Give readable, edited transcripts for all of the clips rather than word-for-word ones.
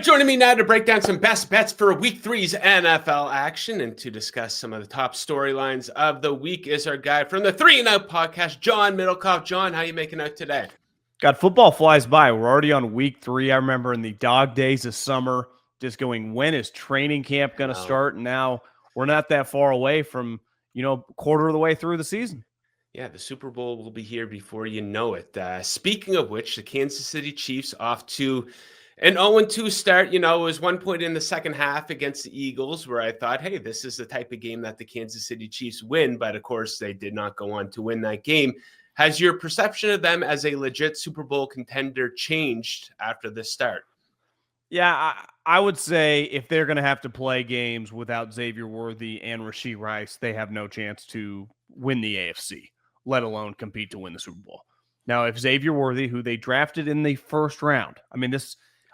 right, joining me now to break down some best bets for Week 3's NFL action and to discuss some of the top storylines of the week is our guy from the 3 and Out podcast, John Middlekauff. John, how you making out today? God, football flies by. We're already on week 3. I remember in the dog days of summer, just going, when is training camp going to start? And now we're not that far away from, quarter of the way through the season. Yeah, the Super Bowl will be here before you know it. Speaking of which, the Kansas City Chiefs off to an 0-2 start. It was one point in the second half against the Eagles where I thought, hey, this is the type of game that the Kansas City Chiefs win. But of course, they did not go on to win that game. Has your perception of them as a legit Super Bowl contender changed after this start? Yeah, I would say if they're going to have to play games without Xavier Worthy and Rashee Rice, they have no chance to win the AFC, let alone compete to win the Super Bowl. Now, if Xavier Worthy, who they drafted in the first round,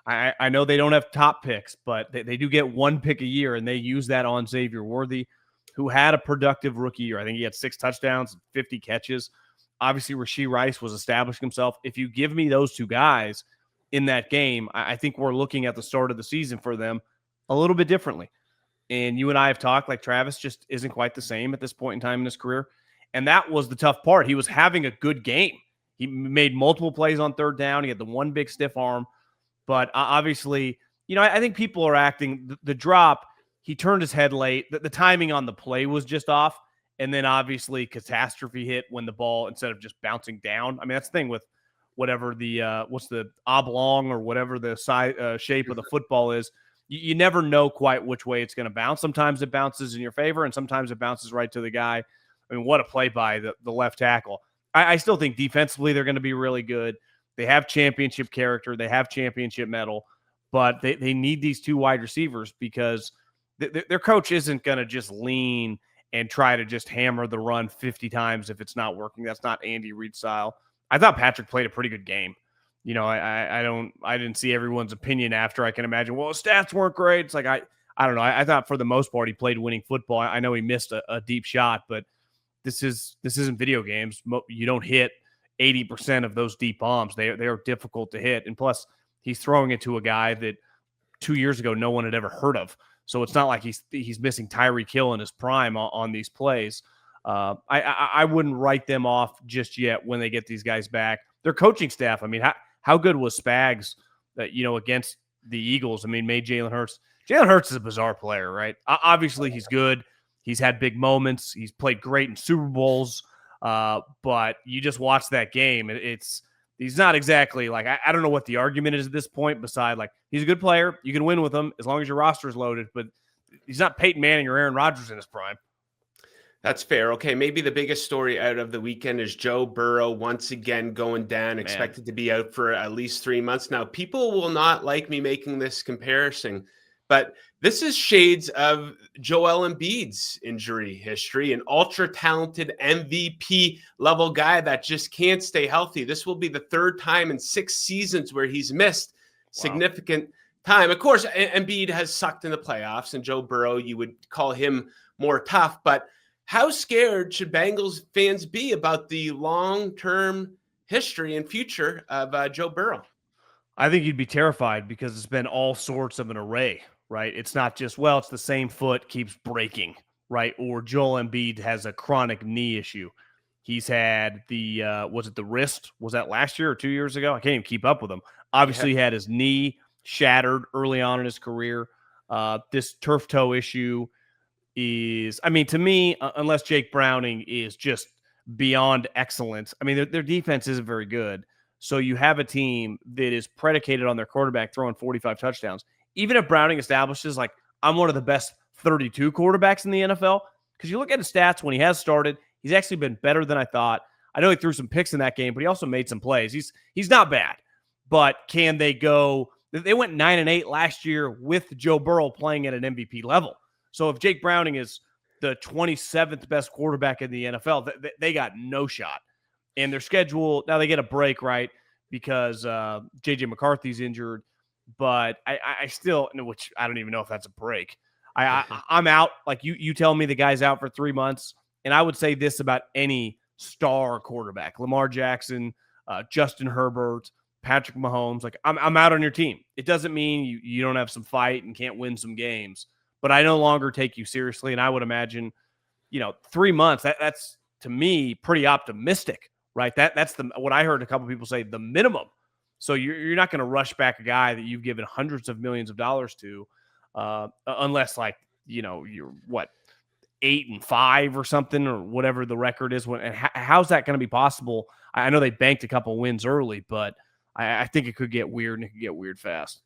I know they don't have top picks, but they do get one pick a year, and they use that on Xavier Worthy, who had a productive rookie year. I think he had 6 touchdowns, 50 catches. Obviously, Rashee Rice was establishing himself. If you give me those two guys in that game, I think we're looking at the start of the season for them a little bit differently. And you and I have talked, like Travis just isn't quite the same at this point in time in his career. And that was the tough part. He was having a good game. He made multiple plays on third down. He had the one big stiff arm. But obviously, I think people are acting the drop. He turned his head late. The timing on the play was just off. And then obviously catastrophe hit when the ball, instead of just bouncing down. That's the thing with whatever the what's the oblong or whatever the size shape of the football is. You never know quite which way it's going to bounce. Sometimes it bounces in your favor, and sometimes it bounces right to the guy. What a play by the left tackle. I still think defensively they're going to be really good. They have championship character. They have championship mettle. But they need these 2 wide receivers because their coach isn't going to just lean and try to just hammer the run 50 times if it's not working. That's not Andy Reid style. I thought Patrick played a pretty good game. I didn't see everyone's opinion after. I can imagine, well, his stats weren't great. It's like, I don't know. I thought for the most part he played winning football. I know he missed a deep shot, but this isn't video games. You don't hit 80% of those deep bombs. They are difficult to hit. And plus, he's throwing it to a guy that 2 years ago no one had ever heard of. So it's not like he's missing Tyreek Hill in his prime on these plays. I wouldn't write them off just yet when they get these guys back. Their coaching staff, how good was Spags, against the Eagles? Made Jalen Hurts. Jalen Hurts is a bizarre player, right? Obviously, he's good. He's had big moments. He's played great in Super Bowls. But you just watch that game. He's not exactly like, I don't know what the argument is at this point, beside like, he's a good player. You can win with him as long as your roster is loaded, but he's not Peyton Manning or Aaron Rodgers in his prime. That's fair. Okay, maybe the biggest story out of the weekend is Joe Burrow once again going down, expected to be out for at least 3 months. Now, people will not like me making this comparison, but this is shades of Joel Embiid's injury history, an ultra-talented MVP level guy that just can't stay healthy. This will be the 3rd time in 6 seasons where he's missed significant time. Of course, Embiid has sucked in the playoffs, and Joe Burrow, you would call him more tough, but how scared should Bengals fans be about the long-term history and future of Joe Burrow? I think you'd be terrified because it's been all sorts of an array, right? It's not just, it's the same foot keeps breaking, right? Or Joel Embiid has a chronic knee issue. He's had the, was it the wrist? Was that last year or 2 years ago? I can't even keep up with him. Obviously, he had his knee shattered early on in his career. This turf toe issue is, to me, unless Jake Browning is just beyond excellence, their defense isn't very good. So you have a team that is predicated on their quarterback throwing 45 touchdowns. Even if Browning establishes, like, I'm one of the best 32 quarterbacks in the NFL, because you look at his stats when he has started, he's actually been better than I thought. I know he threw some picks in that game, but he also made some plays. He's not bad. But can they go? They went 9-8 last year with Joe Burrow playing at an MVP level. So if Jake Browning is the 27th best quarterback in the NFL, they got no shot. And their schedule, now they get a break, right, because J.J. McCarthy's injured. But I still, which I don't even know if that's a break. I'm out. Like, you tell me the guy's out for 3 months, and I would say this about any star quarterback. Lamar Jackson, Justin Herbert, Patrick Mahomes, like I'm out on your team. It doesn't mean you don't have some fight and can't win some games, but I no longer take you seriously. And I would imagine, 3 months, that's to me pretty optimistic, right? That's what I heard a couple of people say, the minimum. So you're not going to rush back a guy that you've given hundreds of millions of dollars to, unless you're what, 8-5 or something, or whatever the record is. How's that going to be possible? I know they banked a couple wins early, but I think it could get weird, and it could get weird fast.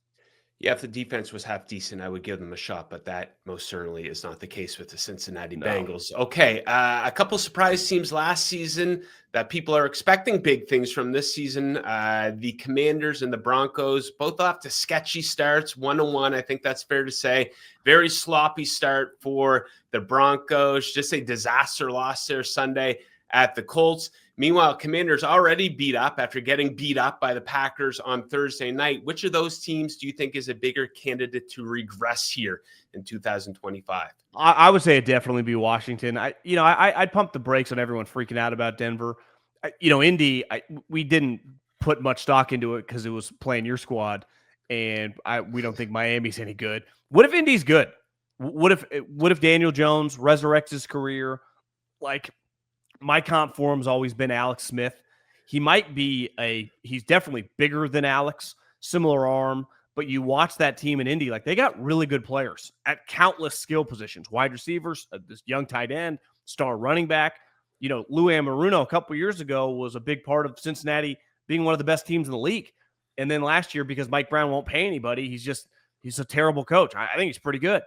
Yeah, if the defense was half decent, I would give them a shot, but that most certainly is not the case with the Cincinnati No. Bengals. Okay, a couple surprise teams last season that people are expecting big things from this season. The Commanders and the Broncos, both off to sketchy starts, 1-1. I think that's fair to say. Very sloppy start for the Broncos. Just a disaster loss there Sunday at the Colts. Meanwhile, Commanders already beat up after getting beat up by the Packers on Thursday night. Which of those teams do you think is a bigger candidate to regress here in 2025? I would say it'd definitely be Washington. I'd pump the brakes on everyone freaking out about Denver. Indy, we didn't put much stock into it because it was playing your squad, and we don't think Miami's any good. What if Indy's good? What if Daniel Jones resurrects his career? Like, my comp for him's always been Alex Smith. He's definitely bigger than Alex, similar arm, but you watch that team in Indy, like they got really good players at countless skill positions, wide receivers, this young tight end, star running back. Lou Anarumo a couple years ago was a big part of Cincinnati being one of the best teams in the league. And then last year, because Mike Brown won't pay anybody, he's a terrible coach. I think he's pretty good.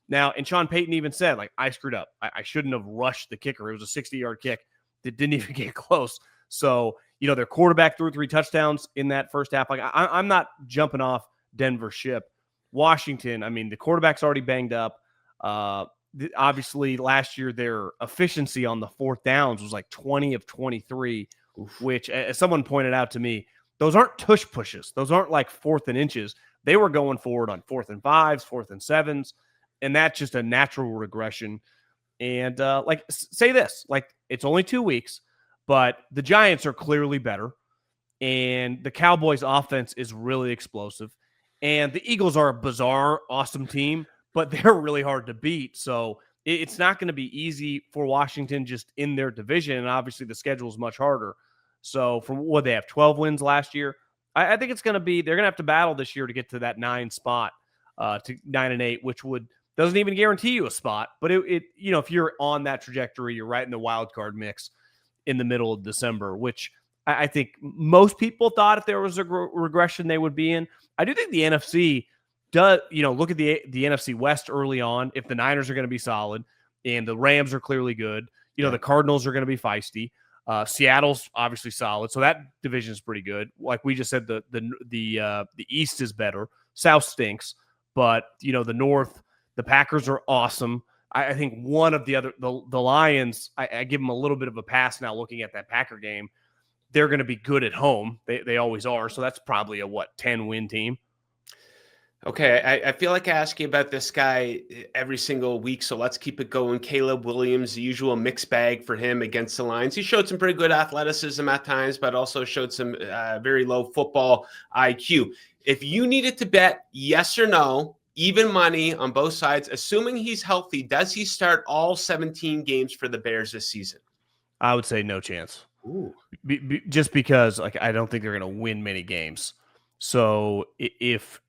Now, and Sean Payton even said, like, I screwed up. I shouldn't have rushed the kicker. It was a 60-yard kick that didn't even get close. So, their quarterback threw 3 touchdowns in that first half. Like, I'm not jumping off Denver's ship. Washington, I mean, the quarterback's already banged up. Obviously, last year, their efficiency on the 4th downs was like 20 of 23, which, as someone pointed out to me, those aren't tush pushes. Those aren't like 4th and inches. They were going forward on 4th and 5s, 4th and 7s. And that's just a natural regression. And say this, like, it's only 2 weeks, but the Giants are clearly better. And the Cowboys offense is really explosive. And the Eagles are a bizarre, awesome team, but they're really hard to beat. So it's not going to be easy for Washington just in their division. And obviously the schedule is much harder. So from what they have 12 wins last year, I think it's going to be, they're going to have to battle this year to get to that 9 spot, to 9-8, which doesn't even guarantee you a spot, but if you're on that trajectory, you're right in the wild card mix in the middle of December, which I think most people thought if there was a regression they would be in. I do think the NFC does, look at the NFC West early on. If the Niners are going to be solid and the Rams are clearly good, the Cardinals are going to be feisty. Seattle's obviously solid, so that division is pretty good. Like we just said, the East is better. South stinks, but the North. The Packers are awesome. I think one of the Lions, I give them a little bit of a pass now looking at that Packer game. They're going to be good at home. They always are. So that's probably a 10-win team. Okay, I feel like I ask you about this guy every single week, so let's keep it going. Caleb Williams, the usual mixed bag for him against the Lions. He showed some pretty good athleticism at times, but also showed some very low football IQ. If you needed to bet yes or no, even money on both sides, assuming he's healthy, does he start all 17 games for the Bears this season? I would say no chance. Ooh. Just because I don't think they're going to win many games. So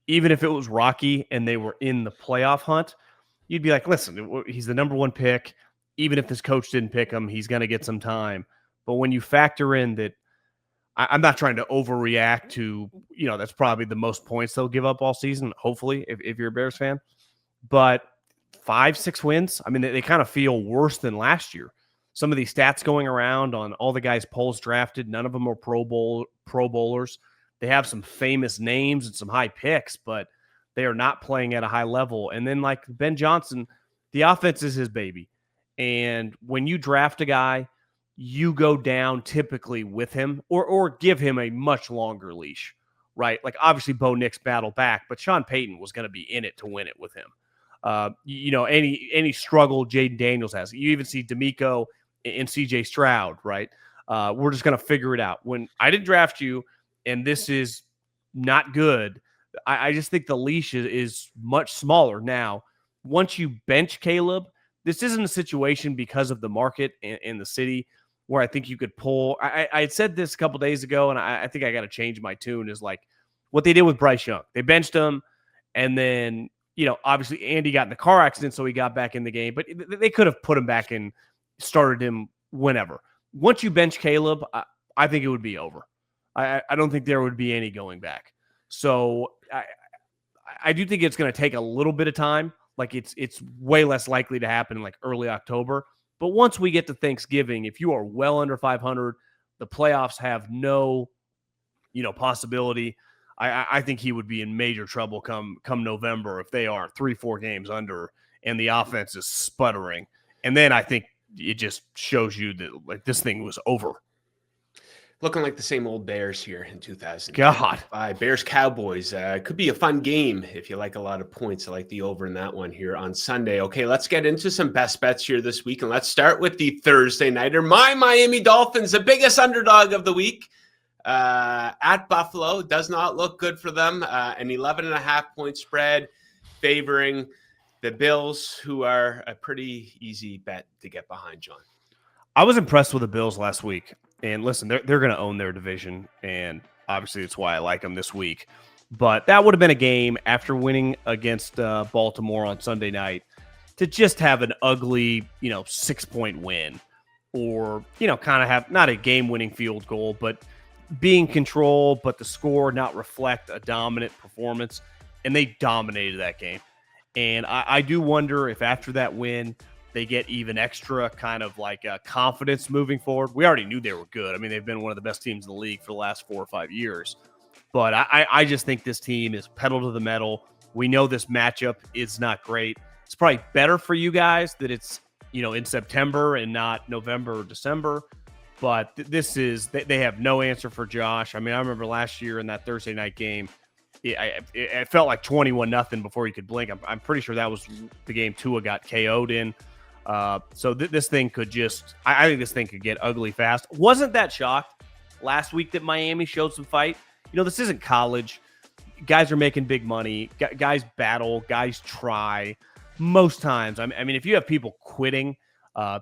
even if it was Rocky and they were in the playoff hunt, you'd be like, listen, he's the number 1 pick. Even if this coach didn't pick him, he's going to get some time. But when you factor in that, I'm not trying to overreact to, that's probably the most points they'll give up all season, hopefully, if you're a Bears fan. But 5-6 wins, I mean, they kind of feel worse than last year. Some of these stats going around on all the guys polls drafted, none of them are Pro Bowlers. They have some famous names and some high picks, but they are not playing at a high level. And then, like Ben Johnson, the offense is his baby. And when you draft a guy, you go down typically with him or give him a much longer leash, right? Like, obviously Bo Nix battled back, but Sean Payton was going to be in it to win it with him. Any struggle Jaden Daniels has, you even see D'Amico and CJ Stroud, right? We're just going to figure it out. When I didn't draft you, and this is not good. I just think the leash is much smaller now. Once you bench Caleb, this isn't a situation because of the market in the city where I think you could pull. I had said this a couple days ago, and I think I got to change my tune, is like what they did with Bryce Young. They benched him, and then, obviously Andy got in the car accident, so he got back in the game, but they could have put him back and started him whenever. Once you bench Caleb, I think it would be over. I don't think there would be any going back. So I do think it's going to take a little bit of time. Like it's way less likely to happen in like early October. But once we get to Thanksgiving, if you are well under 500, the playoffs have no, possibility. I think he would be in major trouble come November if they are 3-4 games under and the offense is sputtering. And then I think it just shows you that like this thing was over. Looking like the same old Bears here in 2000. God. Bears Cowboys. Could be a fun game if you like a lot of points. I like the over in that one here on Sunday. Okay, let's get into some best bets here this week. And let's start with the Thursday nighter. My Miami Dolphins, the biggest underdog of the week at Buffalo. Does not look good for them. An 11.5-point spread favoring the Bills, who are a pretty easy bet to get behind, John. I was impressed with the Bills last week. And listen, they're going to own their division, and obviously that's why I like them this week. But that would have been a game after winning against Baltimore on Sunday night to just have an ugly, 6-point win, or kind of have not a game-winning field goal, but be in control, but the score not reflect a dominant performance. And they dominated that game. And I do wonder if after that win, they get even extra kind of like confidence moving forward. We already knew they were good. I mean, they've been one of the best teams in the league for the last 4 or 5 years. But I just think this team is pedal to the metal. We know this matchup is not great. It's probably better for you guys that it's, in September and not November or December. But this is, they have no answer for Josh. I mean, I remember last year in that Thursday night game, it felt like 21-0 before you could blink. I'm pretty sure that was the game Tua got KO'd in. So this thing could just, I think this thing could get ugly fast. Wasn't that shocked last week that Miami showed some fight? This isn't college. Guys are making big money. Guys battle. Guys try. Most times, I mean, if you have people quitting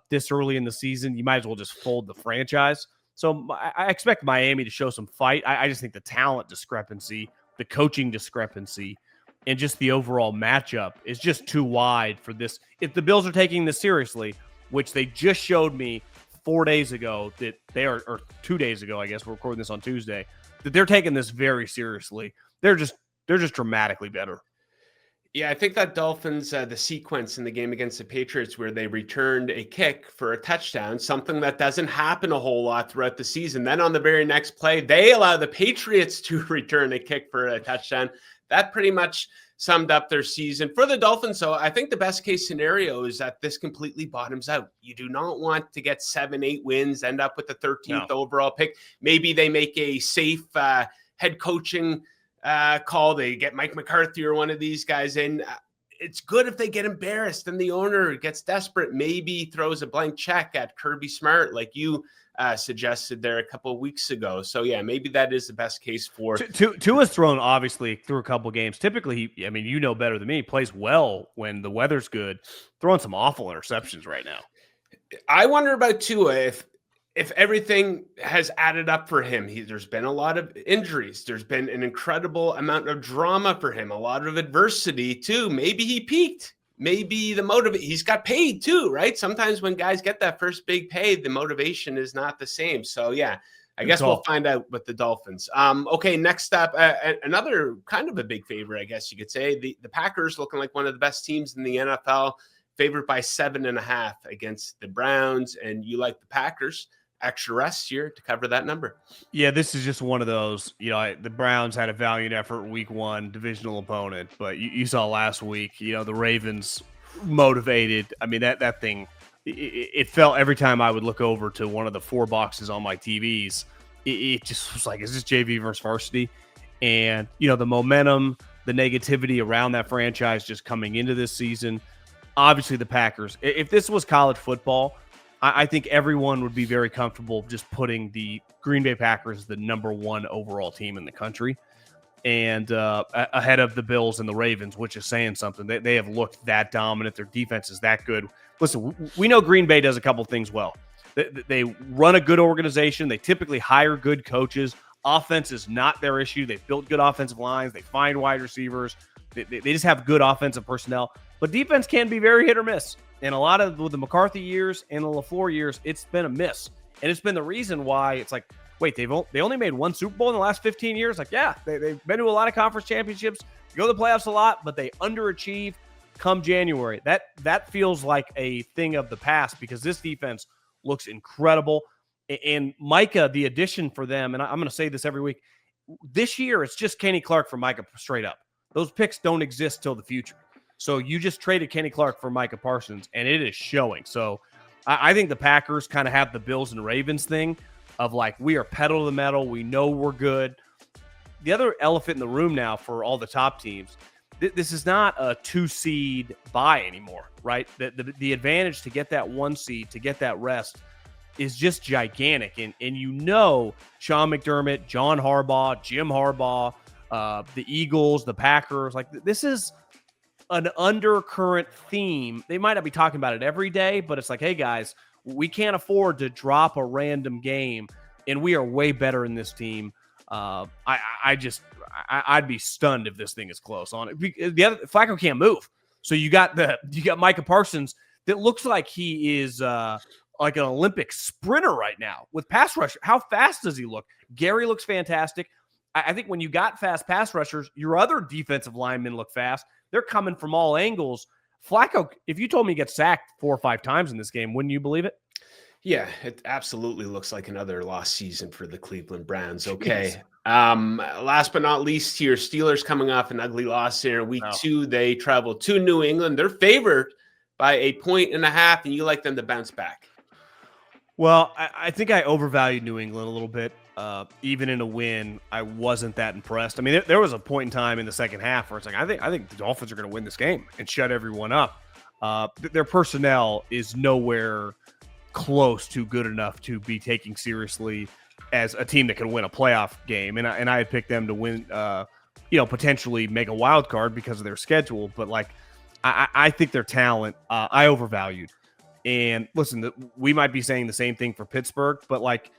this early in the season, you might as well just fold the franchise. So I expect Miami to show some fight. I just think the talent discrepancy, the coaching discrepancy, and just the overall matchup is just too wide for this. If the Bills are taking this seriously, which they just showed me 4 days ago that they are, or 2 days ago, I guess we're recording this on Tuesday, that they're taking this very seriously. They're just dramatically better. Yeah, I think that Dolphins, the sequence in the game against the Patriots where they returned a kick for a touchdown, something that doesn't happen a whole lot throughout the season. Then on the very next play, they allow the Patriots to return a kick for a touchdown. That pretty much summed up their season for the Dolphins. So I think the best case scenario is that this completely bottoms out. You do not want to get 7-8 wins, end up with the 13th overall pick. Maybe they make a safe head coaching call. They get Mike McCarthy or one of these guys in. It's good if they get embarrassed and the owner gets desperate, maybe throws a blank check at Kirby Smart like you suggested there a couple of weeks ago. So yeah, maybe that is the best case for Tua's thrown obviously through a couple of games. Typically, I mean, you know better than me, he plays well when the weather's good. Throwing some awful interceptions right now. I wonder about Tua if everything has added up for him. There's been a lot of injuries. There's been an incredible amount of drama for him, a lot of adversity too. Maybe he peaked. Maybe he's got paid too, right? Sometimes when guys get that first big pay, the motivation is not the same. So yeah, I guess we'll find out with the Dolphins. Okay, next up, another kind of a big favorite, I guess you could say. The Packers looking like one of the best teams in the NFL, favored by 7.5 against the Browns, and you like the Packers. Extra rest here to cover that number. Yeah, this is just one of those, the Browns had a valiant effort week 1, divisional opponent, but you saw last week, the Ravens motivated. I mean, that thing, it felt every time I would look over to one of the 4 boxes on my TVs, it just was like, is this JV versus varsity? And, the momentum, the negativity around that franchise just coming into this season, obviously the Packers, if this was college football, I think everyone would be very comfortable just putting the Green Bay Packers the number 1 overall team in the country. and ahead of the Bills and the Ravens, which is saying something. They have looked that dominant. Their defense is that good. Listen, we know Green Bay does a couple things well. They run a good organization. They typically hire good coaches. Offense is not their issue. They've built good offensive lines. They find wide receivers. They just have good offensive personnel. But defense can be very hit or miss. And a lot of with the McCarthy years and the LaFleur years, it's been a miss. And it's been the reason why it's like, wait, they only made one Super Bowl in the last 15 years? Like, yeah, they've been to a lot of conference championships, go to the playoffs a lot, but they underachieve come January. That feels like a thing of the past because this defense looks incredible. And Micah, the addition for them, and I'm going to say this every week, this year it's just Kenny Clark for Micah straight up. Those picks don't exist till the future. So you just traded Kenny Clark for Micah Parsons, and it is showing. So I think the Packers kind of have the Bills and Ravens thing of like, we are pedal to the metal. We know we're good. The other elephant in the room now for all the top teams, this is not a 2-seed bye anymore, right? The advantage to get that 1 seed, to get that rest, is just gigantic. And you know Sean McDermott, John Harbaugh, Jim Harbaugh, the Eagles, the Packers, like this is an undercurrent theme. They might not be talking about it every day, but it's like, hey guys, we can't afford to drop a random game, and we are way better in this team. I'd be stunned if this thing is close on it. The other Flacco can't move, so you got Micah Parsons that looks like he is like an Olympic sprinter right now with pass rush. How fast does he look? Gary looks fantastic. I think when you got fast pass rushers, your other defensive linemen look fast. They're coming from all angles. Flacco, if you told me he gets sacked 4 or 5 times in this game, wouldn't you believe it? Yeah, it absolutely looks like another lost season for the Cleveland Browns. Okay. Last but not least here, Steelers coming off an ugly loss here in week 2. They travel to New England. They're favored by 1.5 points, and you like them to bounce back. Well, I think I overvalued New England a little bit. Even in a win, I wasn't that impressed. I mean, there was a point in time in the second half where it's like, I think the Dolphins are going to win this game and shut everyone up. Their personnel is nowhere close to good enough to be taken seriously as a team that can win a playoff game. And I had picked them to win, potentially make a wild card because of their schedule. But like, I think their talent, I overvalued. And listen, we might be saying the same thing for Pittsburgh, but like,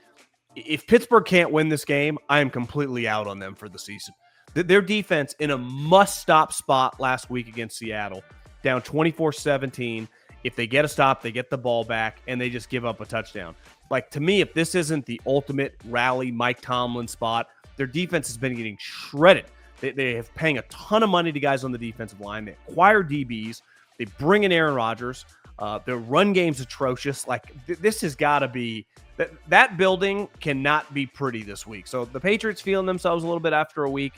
if Pittsburgh can't win this game, I am completely out on them for the season. Their defense in a must-stop spot last week against Seattle, down 24-17. If they get a stop, they get the ball back, and they just give up a touchdown. Like, to me, if this isn't the ultimate rally Mike Tomlin spot, their defense has been getting shredded. They have paying a ton of money to guys on the defensive line. They acquire DBs. They bring in Aaron Rodgers. Their run game's atrocious. Like, this has got to be that building cannot be pretty this week. So the Patriots feeling themselves a little bit after a week.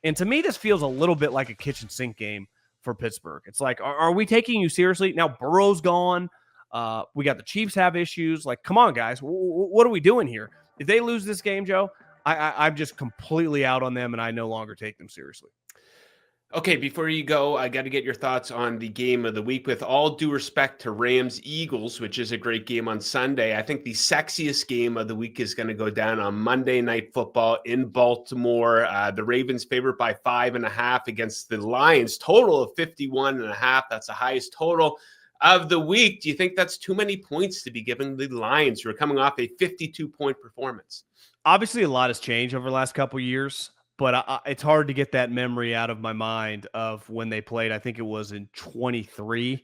And to me, this feels a little bit like a kitchen sink game for Pittsburgh. It's like, are we taking you seriously? Now Burrow's gone. We got the Chiefs have issues. Like, come on, guys. What are we doing here? If they lose this game, Joe, I'm just completely out on them, and I no longer take them seriously. Okay, before you go, I got to get your thoughts on the game of the week. With all due respect to Rams-Eagles, which is a great game on Sunday, I think the sexiest game of the week is going to go down on Monday Night Football in Baltimore. The Ravens favored by 5.5 against the Lions. Total of 51.5. That's the highest total of the week. Do you think that's too many points to be given the Lions, who are coming off a 52-point performance? Obviously, a lot has changed over the last couple of years. But it's hard to get that memory out of my mind of when they played. I think it was in 23,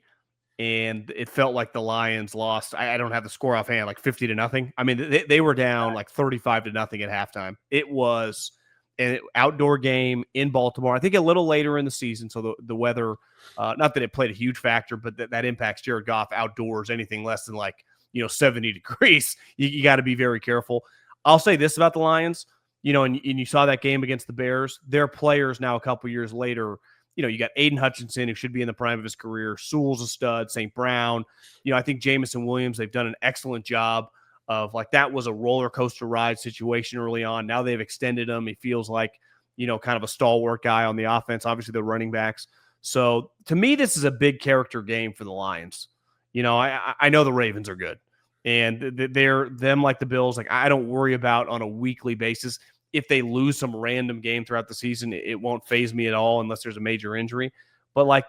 and it felt like the Lions lost. I don't have the score offhand, like 50-0. I mean, they were down like 35-0 at halftime. It was an outdoor game in Baltimore. I think a little later in the season, so the weather, not that it played a huge factor, but that impacts Jared Goff outdoors. Anything less than 70 degrees, you got to be very careful. I'll say this about the Lions. And you saw that game against the Bears. Their players now a couple years later, you got Aiden Hutchinson, who should be in the prime of his career. Sewell's a stud. St. Brown. I think Jamison Williams, they've done an excellent job of that was a roller coaster ride situation early on. Now they've extended him. He feels like, kind of a stalwart guy on the offense. Obviously, the running backs. So to me, this is a big character game for the Lions. I know the Ravens are good. And they're them like the Bills. Like, I don't worry about on a weekly basis. if they lose some random game throughout the season, it won't faze me at all unless there's a major injury. But like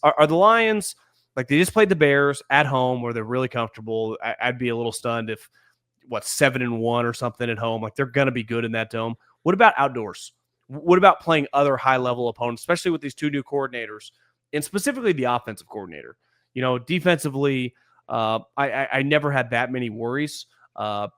are the Lions, like they just played the Bears at home where they're really comfortable. I'd be a little stunned if 7-1 or something at home. Like they're going to be good in that dome. What about outdoors? What about playing other high-level opponents, especially with these two new coordinators, and specifically the offensive coordinator? Defensively, I never had that many worries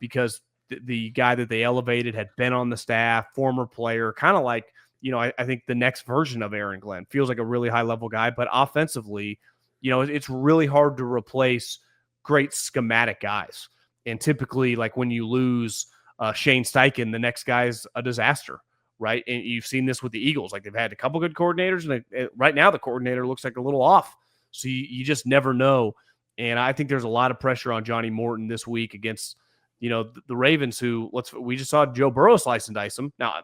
because the guy that they elevated had been on the staff, former player, kind of like, I think the next version of Aaron Glenn. Feels like a really high-level guy, but offensively, it's really hard to replace great schematic guys. And typically, like when you lose Shane Steichen, the next guy's a disaster, right? And you've seen this with the Eagles. Like they've had a couple good coordinators, and right now the coordinator looks like a little off. So you just never know. And I think there's a lot of pressure on Johnny Morton this week against, the Ravens, who we just saw Joe Burrow slice and dice them. Now,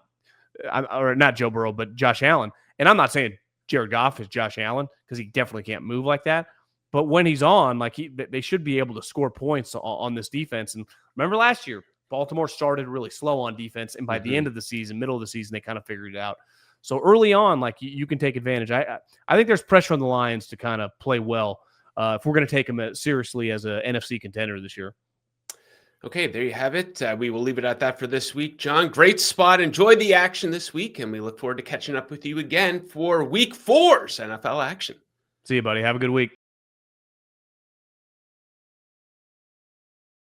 or not Joe Burrow, but Josh Allen. And I'm not saying Jared Goff is Josh Allen because he definitely can't move like that. But when he's on, like they should be able to score points on this defense. And remember last year, Baltimore started really slow on defense, and by the end of the season, middle of the season, they kind of figured it out. So early on, like you can take advantage. I think there's pressure on the Lions to kind of play well if we're going to take them seriously as a NFC contender this year. Okay, there you have it. We will leave it at that for this week. John, great spot. Enjoy the action this week, and we look forward to catching up with you again for Week 4's NFL action. See you, buddy. Have a good week.